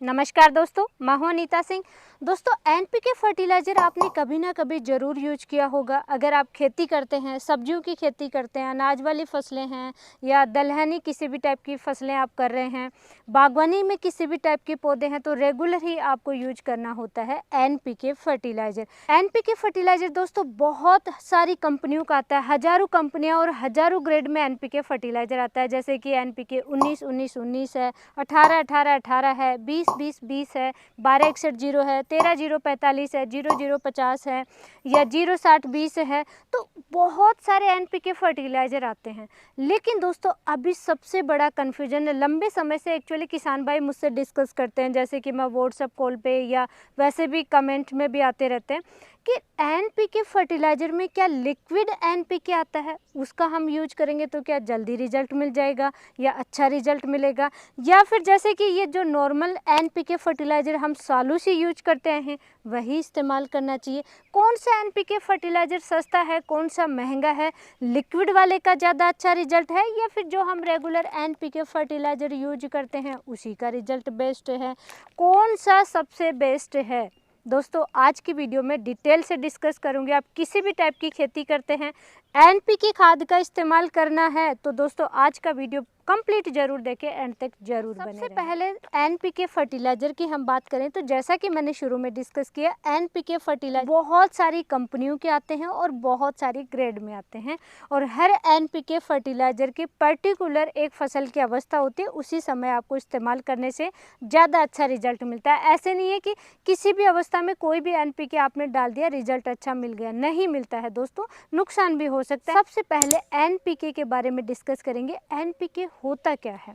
नमस्कार दोस्तों, मैं हूं अनीता सिंह। दोस्तों, एनपीके फर्टिलाइज़र आपने कभी ना कभी ज़रूर यूज किया होगा। अगर आप खेती करते हैं, सब्जियों की खेती करते हैं, अनाज वाली फसलें हैं या दलहनी किसी भी टाइप की फसलें आप कर रहे हैं, बागवानी में किसी भी टाइप के पौधे हैं, तो रेगुलर ही आपको यूज करना होता है एनपीके फर्टिलाइज़र। एनपीके फर्टिलाइज़र दोस्तों बहुत सारी कंपनियों का आता है, हज़ारों कंपनियाँ और हज़ारों ग्रेड में एनपीके फर्टिलाइज़र आता है। जैसे कि एनपीके 19-19-19 है, 18-18-18 है, 20-20-20 है, 12-61-0 है, 13-0-45 है, 00-50 है या 0-60-20 है। तो बहुत सारे एनपीके फर्टिलाइज़र आते हैं। लेकिन दोस्तों अभी सबसे बड़ा कन्फ्यूजन लंबे समय से एक्चुअली किसान भाई मुझसे डिस्कस करते हैं, जैसे कि मैं व्हाट्सएप कॉल पे या वैसे भी कमेंट में भी आते रहते हैं कि एनपीके फर्टिलाइज़र में क्या लिक्विड एनपीके आता है, उसका हम यूज करेंगे तो क्या जल्दी रिजल्ट मिल जाएगा या अच्छा रिजल्ट मिलेगा, या फिर जैसे कि ये जो नॉर्मल एनपीके फर्टिलाइज़र हम सालों से यूज करते हैं वही इस्तेमाल करना चाहिए। कौन सा एनपीके फर्टिलाइज़र सस्ता है, कौन सा महंगा है, लिक्विड वाले का ज़्यादा अच्छा रिजल्ट है या फिर जो हम रेगुलर एनपीके फर्टिलाइज़र यूज करते हैं उसी का रिजल्ट बेस्ट है, कौन सा सबसे बेस्ट है। दोस्तों आज की वीडियो में डिटेल से डिस्कस करूंगी। आप किसी भी टाइप की खेती करते हैं, एनपीके खाद का इस्तेमाल करना है तो दोस्तों आज का वीडियो कंप्लीट जरूर देखें, एंड तक जरूर बने रहें। सबसे पहले एनपीके फर्टिलाइज़र की हम बात करें तो जैसा कि मैंने शुरू में डिस्कस किया, एनपीके फर्टिलाइज़र बहुत सारी कंपनियों के आते हैं और बहुत सारी ग्रेड में आते हैं और हर एनपीके फर्टिलाइज़र की पर्टिकुलर एक फसल की अवस्था होती है, उसी समय आपको इस्तेमाल करने से ज़्यादा अच्छा रिजल्ट मिलता है। ऐसे नहीं है कि किसी भी अवस्था में कोई भी एनपीके आपने डाल दिया रिजल्ट अच्छा मिल गया, नहीं मिलता है दोस्तों, नुकसान भी हो सकता है। सबसे पहले एनपीके के बारे में डिस्कस करेंगे। एनपीके होता क्या है?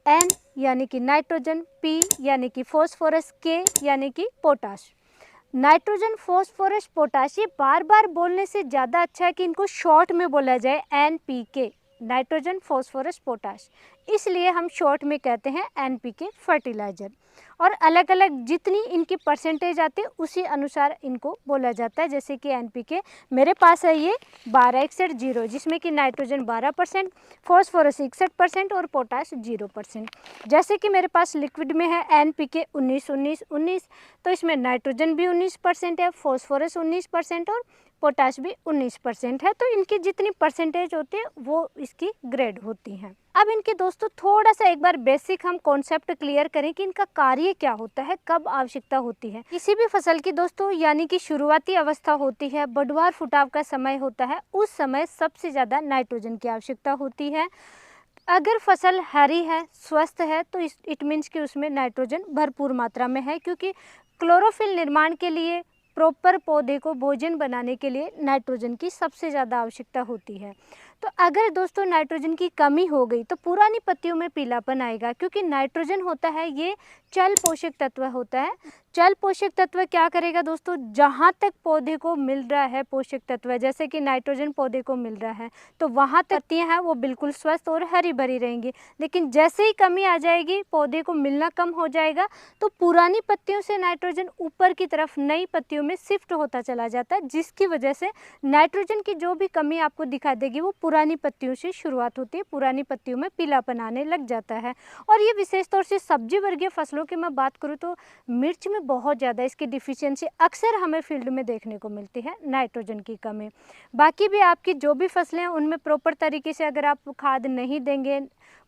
एन यानी कि नाइट्रोजन, पी यानी कि फॉस्फोरस, के यानी कि पोटाश। नाइट्रोजन, फॉस्फोरस, पोटाश, ये बार बार बोलने से ज़्यादा अच्छा है कि इनको शॉर्ट में बोला जाए एनपीके, नाइट्रोजन फॉस्फोरस पोटाश, इसलिए हम शॉर्ट में कहते हैं एनपीके फर्टिलाइज़र। और अलग अलग जितनी इनकी परसेंटेज आती है उसी अनुसार इनको बोला जाता है। जैसे कि एनपीके मेरे पास है ये 12-61-0, जिसमें कि नाइट्रोजन 12%, फॉस्फोरस 61% और पोटाश 0%। जैसे कि मेरे पास लिक्विड में है एनपीके 19-19-19, तो इसमें नाइट्रोजन भी 19% है, फॉस्फोरस 19% और पोटाश भी 19% है। तो इनकी जितनी परसेंटेज होती है वो इसकी ग्रेड होती हैं। अब इनके दोस्तों थोड़ा सा एक बार बेसिक हम कॉन्सेप्ट क्लियर करें कि इनका कार्य क्या होता है, कब आवश्यकता होती है। किसी भी फसल की दोस्तों यानी कि शुरुआती अवस्था होती है, बढ़वार फुटाव का समय होता है, उस समय सबसे ज़्यादा नाइट्रोजन की आवश्यकता होती है। अगर फसल हरी है, स्वस्थ है, तो इट मीन्स कि उसमें नाइट्रोजन भरपूर मात्रा में है, क्योंकि क्लोरोफिल निर्माण के लिए, प्रॉपर पौधे को भोजन बनाने के लिए नाइट्रोजन की सबसे ज़्यादा आवश्यकता होती है। तो अगर दोस्तों नाइट्रोजन की कमी हो गई तो पुरानी पत्तियों में पीलापन आएगा, क्योंकि नाइट्रोजन होता है ये चल पोषक तत्व होता है। चल पोषक तत्व क्या करेगा दोस्तों, जहाँ तक पौधे को मिल रहा है पोषक तत्व, जैसे कि नाइट्रोजन पौधे को मिल रहा है तो वहाँ तक पत्तियाँ हैं वो बिल्कुल स्वस्थ और हरी भरी रहेंगी। लेकिन जैसे ही कमी आ जाएगी, पौधे को मिलना कम हो जाएगा, तो पुरानी पत्तियों से नाइट्रोजन ऊपर की तरफ नई पत्तियों में शिफ्ट होता चला जाता है, जिसकी वजह से नाइट्रोजन की जो भी कमी आपको दिखाई देगी वो पुरानी पत्तियों से शुरुआत होती है, पुरानी पत्तियों में पीलापन आने लग जाता है। और ये विशेष तौर से सब्जी वर्गीय फसलों की मैं बात करूँ तो मिर्च में बहुत ज़्यादा इसकी डिफिशियंसी अक्सर हमें फील्ड में देखने को मिलती है, नाइट्रोजन की कमी। बाकी भी आपकी जो भी फसलें हैं उनमें प्रॉपर तरीके से अगर आप खाद नहीं देंगे,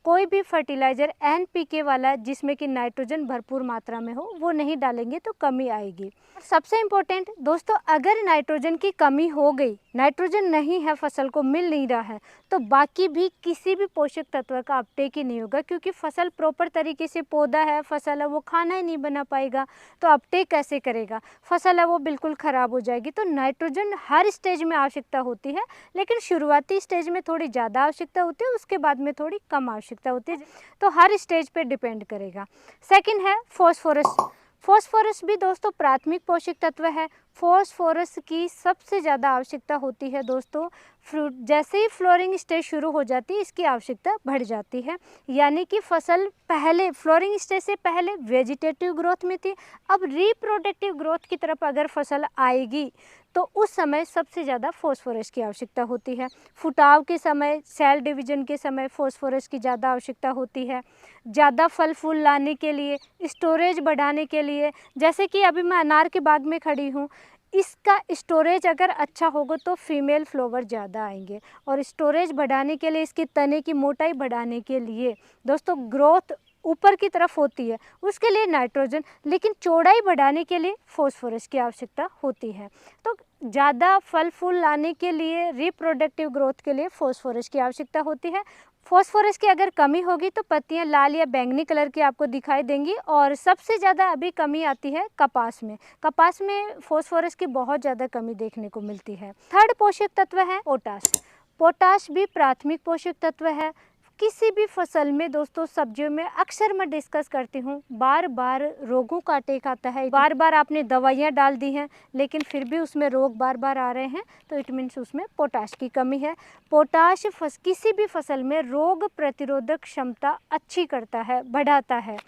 कोई भी फर्टिलाइज़र एनपीके वाला जिसमें कि नाइट्रोजन भरपूर मात्रा में हो वो नहीं डालेंगे तो कमी आएगी। सबसे इम्पोर्टेंट दोस्तों, अगर नाइट्रोजन की कमी हो गई, नाइट्रोजन नहीं है, फसल को मिल नहीं रहा है, तो बाकी भी किसी भी पोषक तत्व का अपटेक ही नहीं होगा, क्योंकि फसल प्रॉपर तरीके से, पौधा है, फसल है, वो खाना ही नहीं बना पाएगा तो अपटेक कैसे करेगा, फसल है वो बिल्कुल ख़राब हो जाएगी। तो नाइट्रोजन हर स्टेज में आवश्यकता होती है, लेकिन शुरुआती स्टेज में थोड़ी ज़्यादा आवश्यकता होती है, उसके बाद में थोड़ी कम आवश्यकता होती है, तो हर स्टेज पे डिपेंड करेगा। सेकंड है फॉस्फोरस। फॉस्फोरस भी दोस्तों प्राथमिक पोषक तत्व है। फॉस्फोरस की सबसे ज़्यादा आवश्यकता होती है दोस्तों फ्रूट, जैसे ही फ्लोरिंग स्टेज शुरू हो जाती है इसकी आवश्यकता बढ़ जाती है। यानी कि फसल पहले फ्लोरिंग स्टेज से पहले वेजिटेटिव ग्रोथ में थी, अब रिप्रोडक्टिव ग्रोथ की तरफ अगर फसल आएगी तो उस समय सबसे ज़्यादा फॉस्फोरस की आवश्यकता होती है। फुटाव के समय, सेल डिवीजन के समय फॉस्फोरस की ज़्यादा आवश्यकता होती है। ज़्यादा फल फूल लाने के लिए, स्टोरेज बढ़ाने के लिए, जैसे कि अभी मैं अनार के बाग में खड़ी हूँ, इसका स्टोरेज अगर अच्छा होगा तो फीमेल फ्लावर ज़्यादा आएंगे। और स्टोरेज बढ़ाने के लिए, इसकी तने की मोटाई बढ़ाने के लिए दोस्तों, ग्रोथ ऊपर की तरफ होती है, उसके लिए नाइट्रोजन, लेकिन चौड़ाई बढ़ाने के लिए फॉस्फोरस की आवश्यकता होती है। तो ज़्यादा फल फूल लाने के लिए, रिप्रोडक्टिव ग्रोथ के लिए फॉस्फोरस की आवश्यकता होती है। फॉस्फोरस की अगर कमी होगी तो पत्तियां लाल या बैंगनी कलर की आपको दिखाई देंगी। और सबसे ज़्यादा अभी कमी आती है कपास में। कपास में फॉस्फोरस की बहुत ज़्यादा कमी देखने को मिलती है। थर्ड पोषक तत्व है पोटाश। पोटाश भी प्राथमिक पोषक तत्व है। किसी भी फसल में दोस्तों, सब्जियों में अक्सर मैं डिस्कस करती हूँ, बार बार रोगों का अटैक आता है, बार बार आपने दवाइयाँ डाल दी हैं लेकिन फिर भी उसमें रोग बार बार आ रहे हैं, तो इट मीन्स उसमें पोटाश की कमी है। पोटाश किसी भी फसल में रोग प्रतिरोधक क्षमता अच्छी करता है, बढ़ाता है।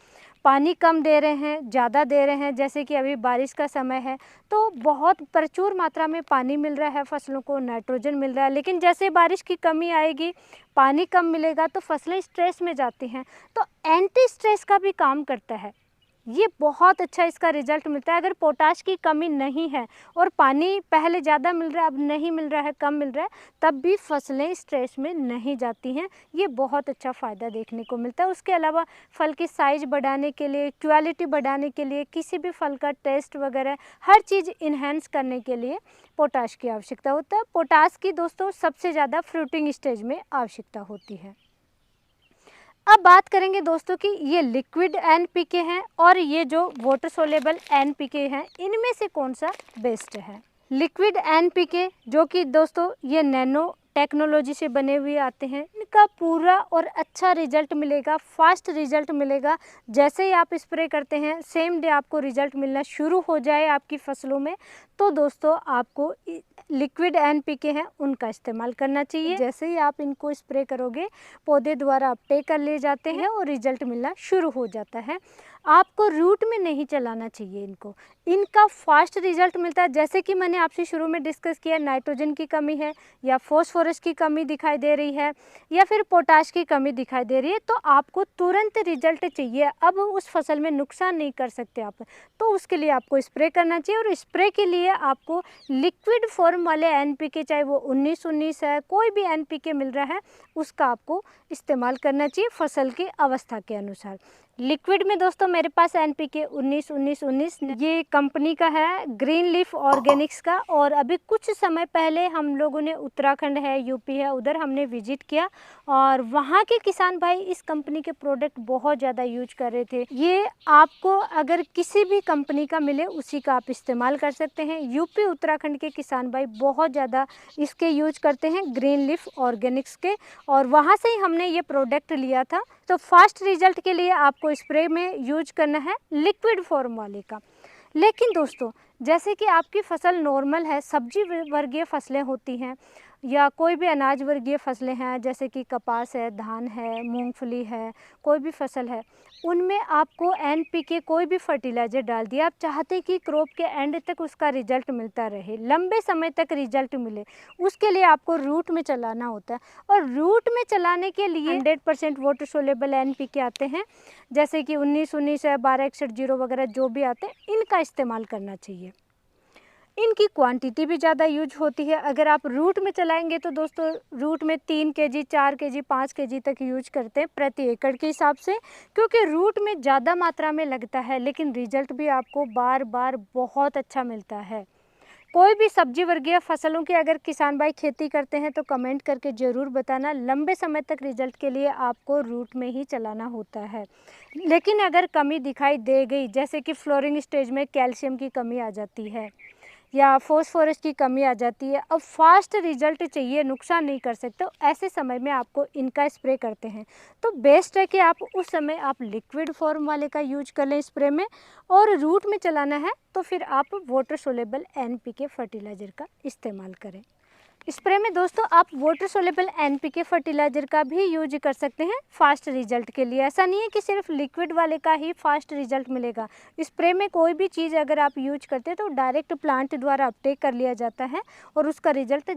पानी कम दे रहे हैं, ज़्यादा दे रहे हैं, जैसे कि अभी बारिश का समय है तो बहुत प्रचुर मात्रा में पानी मिल रहा है फसलों को, नाइट्रोजन मिल रहा है, लेकिन जैसे बारिश की कमी आएगी, पानी कम मिलेगा तो फसलें स्ट्रेस में जाती हैं। तो एंटी स्ट्रेस का भी काम करता है, ये बहुत अच्छा इसका रिजल्ट मिलता है। अगर पोटाश की कमी नहीं है और पानी पहले ज़्यादा मिल रहा है, अब नहीं मिल रहा है, कम मिल रहा है, तब भी फसलें स्ट्रेस में नहीं जाती हैं। ये बहुत अच्छा फ़ायदा देखने को मिलता है। उसके अलावा फल की साइज़ बढ़ाने के लिए, क्वालिटी बढ़ाने के लिए, किसी भी फल का टेस्ट वगैरह हर चीज़ इन्हेंस करने के लिए पोटाश की आवश्यकता होता है। पोटाश की दोस्तों सबसे ज़्यादा फ्रूटिंग स्टेज में आवश्यकता होती है। अब बात करेंगे दोस्तों कि ये लिक्विड एनपीके हैं और ये जो वाटर सोलेबल एनपीके हैं, इनमें से कौन सा बेस्ट है। लिक्विड एनपीके जो कि दोस्तों ये नैनो टेक्नोलॉजी से बने हुए आते हैं, इनका पूरा और अच्छा रिजल्ट मिलेगा, फास्ट रिजल्ट मिलेगा। जैसे ही आप स्प्रे करते हैं सेम डे आपको रिजल्ट मिलना शुरू हो जाए आपकी फसलों में, तो दोस्तों आपको लिक्विड एनपीके हैं उनका इस्तेमाल करना चाहिए। जैसे ही आप इनको स्प्रे करोगे, पौधे द्वारा अपटेक कर लिए जाते हैं और रिजल्ट मिलना शुरू हो जाता है। आपको रूट में नहीं चलाना चाहिए इनको, इनका फास्ट रिजल्ट मिलता है। जैसे कि मैंने आपसे शुरू में डिस्कस किया, नाइट्रोजन की कमी है या फॉस्फोरस की कमी दिखाई दे रही है या फिर पोटाश की कमी दिखाई दे रही है, तो आपको तुरंत रिजल्ट चाहिए। अब उस फसल में नुकसान नहीं कर सकते आप, तो उसके लिए आपको स्प्रे करना चाहिए। और स्प्रे के लिए आपको लिक्विड फॉर्म वाले एनपीके, चाहे वो 19-19 है, कोई भी एनपीके मिल रहा है, उसका आपको इस्तेमाल करना चाहिए फसल की अवस्था के अनुसार। लिक्विड में दोस्तों मेरे पास एनपीके 19-19-19 ये कंपनी का है, ग्रीन लीफ ऑर्गेनिक्स का। और अभी कुछ समय पहले हम लोगों ने, उत्तराखंड है, यूपी है, उधर हमने विजिट किया और वहाँ के किसान भाई इस कंपनी के प्रोडक्ट बहुत ज़्यादा यूज कर रहे थे। ये आपको अगर किसी भी कंपनी का मिले उसी का आप इस्तेमाल कर सकते हैं। यूपी उत्तराखंड के किसान भाई बहुत ज़्यादा इसके यूज करते हैं, ग्रीन लीफ ऑर्गेनिक्स के, और वहाँ से ही हमने ये प्रोडक्ट लिया था। तो फास्ट रिजल्ट के लिए आपको स्प्रे में यूज करना है लिक्विड फॉर्म वाले का। लेकिन दोस्तों जैसे कि आपकी फसल नॉर्मल है, सब्जी वर्गीय फसलें होती हैं या कोई भी अनाज वर्गीय फसलें हैं, जैसे कि कपास है, धान है, मूंगफली है, कोई भी फसल है, उनमें आपको एनपीके कोई भी फर्टिलाइज़र डाल दिया, आप चाहते कि क्रॉप के एंड तक उसका रिजल्ट मिलता रहे, लंबे समय तक रिजल्ट मिले, उसके लिए आपको रूट में चलाना होता है। और रूट में चलाने के लिए 100% वाटर सोलेबल एनपीके आते हैं, जैसे कि 19-19 है, 12-61-0 वगैरह जो भी आते हैं, इनका इस्तेमाल करना चाहिए। इनकी क्वांटिटी भी ज़्यादा यूज होती है। अगर आप रूट में चलाएंगे तो दोस्तों रूट में 3 kg, 4 kg, 5 kg तक यूज करते हैं प्रति एकड़ के हिसाब से, क्योंकि रूट में ज़्यादा मात्रा में लगता है, लेकिन रिजल्ट भी आपको बार बार बहुत अच्छा मिलता है। कोई भी सब्जी वर्गीय फसलों की अगर किसान भाई खेती करते हैं तो कमेंट करके ज़रूर बताना। लंबे समय तक रिजल्ट के लिए आपको रूट में ही चलाना होता है। लेकिन अगर कमी दिखाई दे गई, जैसे कि फ्लोरिंग स्टेज में कैल्शियम की कमी आ जाती है या फॉस्फोरस की कमी आ जाती है, अब फास्ट रिजल्ट चाहिए, नुकसान नहीं कर सकते, तो ऐसे समय में आपको इनका स्प्रे करते हैं तो बेस्ट है कि आप उस समय आप लिक्विड फॉर्म वाले का यूज कर लें स्प्रे में। और रूट में चलाना है तो फिर आप वाटर सोलेबल एनपीके फर्टिलाइज़र का इस्तेमाल करें। स्प्रे में दोस्तों आप वाटर सोल्यूबल एनपीके फर्टिलाइजर का भी यूज कर सकते हैं फास्ट रिजल्ट के लिए। ऐसा नहीं है कि सिर्फ लिक्विड वाले का ही फास्ट रिजल्ट मिलेगा। स्प्रे में कोई भी चीज़ अगर आप यूज करते हैं तो डायरेक्ट प्लांट द्वारा अपटेक कर लिया जाता है और उसका रिजल्ट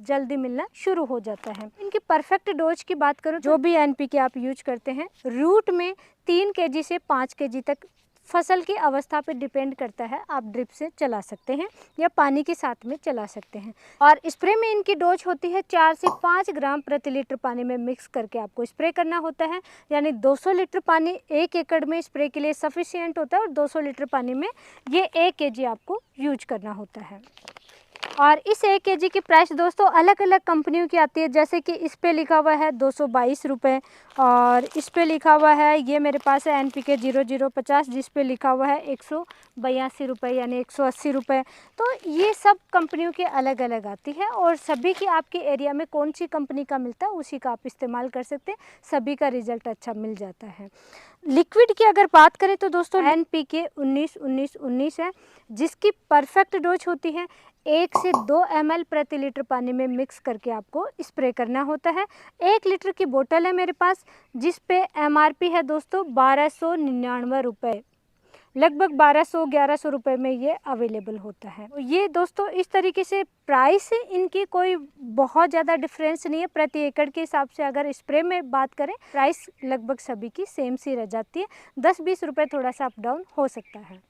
जल्दी मिलना शुरू हो जाता है। इनकी परफेक्ट डोज की बात करूँ, जो भी एनपीके आप यूज करते हैं, रूट में 3 kg से 5 kg तक फसल की अवस्था पे डिपेंड करता है, आप ड्रिप से चला सकते हैं या पानी के साथ में चला सकते हैं। और स्प्रे में इनकी डोज होती है 4 से 5 ग्राम प्रति लीटर पानी में मिक्स करके आपको स्प्रे करना होता है। यानी 200 लीटर पानी 1 एकड़ में स्प्रे के लिए सफिशिएंट होता है और 200 लीटर पानी में ये 1 kg आपको यूज करना होता है। और इस 1 kg की प्राइस दोस्तों अलग अलग कंपनियों की आती है। जैसे कि इस पे लिखा हुआ है 222 रुपये और इस पे लिखा हुआ है, ये मेरे पास है NPK 0050, जिस पे लिखा हुआ है 182 रुपये यानी 180 रुपये। तो ये सब कंपनियों की अलग अलग आती है और सभी की आपके एरिया में कौन सी कंपनी का मिलता है उसी का आप इस्तेमाल कर सकते हैं, सभी का रिजल्ट अच्छा मिल जाता है। लिक्विड की अगर बात करें तो दोस्तों NPK 19-19-19 है, जिसकी परफेक्ट डोज होती है 1 से 2 ml प्रति लीटर पानी में मिक्स करके आपको स्प्रे करना होता है। 1 लीटर की बोतल है मेरे पास, जिस पे MRP है दोस्तों 1299 रुपये, लगभग 1200-1100 रुपये में ये अवेलेबल होता है। ये दोस्तों इस तरीके से प्राइस इनकी कोई बहुत ज़्यादा डिफरेंस नहीं है। प्रति एकड़ के हिसाब से अगर स्प्रे में बात करें, प्राइस लगभग सभी की सेम सी रह जाती है। 10-20 रुपये थोड़ा सा अप डाउन हो सकता है।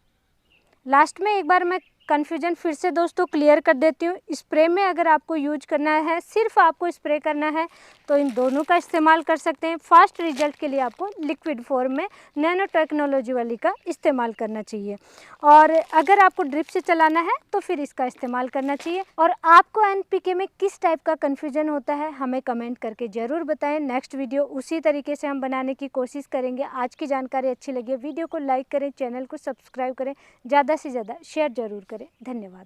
लास्ट में एक बार मैं कन्फ्यूजन फिर से दोस्तों क्लियर कर देती हूँ। स्प्रे में अगर आपको यूज करना है, सिर्फ आपको स्प्रे करना है, तो इन दोनों का इस्तेमाल कर सकते हैं। फास्ट रिजल्ट के लिए आपको लिक्विड फॉर्म में नैनो टेक्नोलॉजी वाली का इस्तेमाल करना चाहिए और अगर आपको ड्रिप से चलाना है तो फिर इसका इस्तेमाल करना चाहिए। और आपको एनपीके में किस टाइप का कन्फ्यूजन होता है हमें कमेंट करके ज़रूर बताएं। नेक्स्ट वीडियो उसी तरीके से हम बनाने की कोशिश करेंगे। आज की जानकारी अच्छी लगी वीडियो को लाइक करें, चैनल को सब्सक्राइब करें, ज़्यादा से ज़्यादा शेयर ज़रूर करें। धन्यवाद।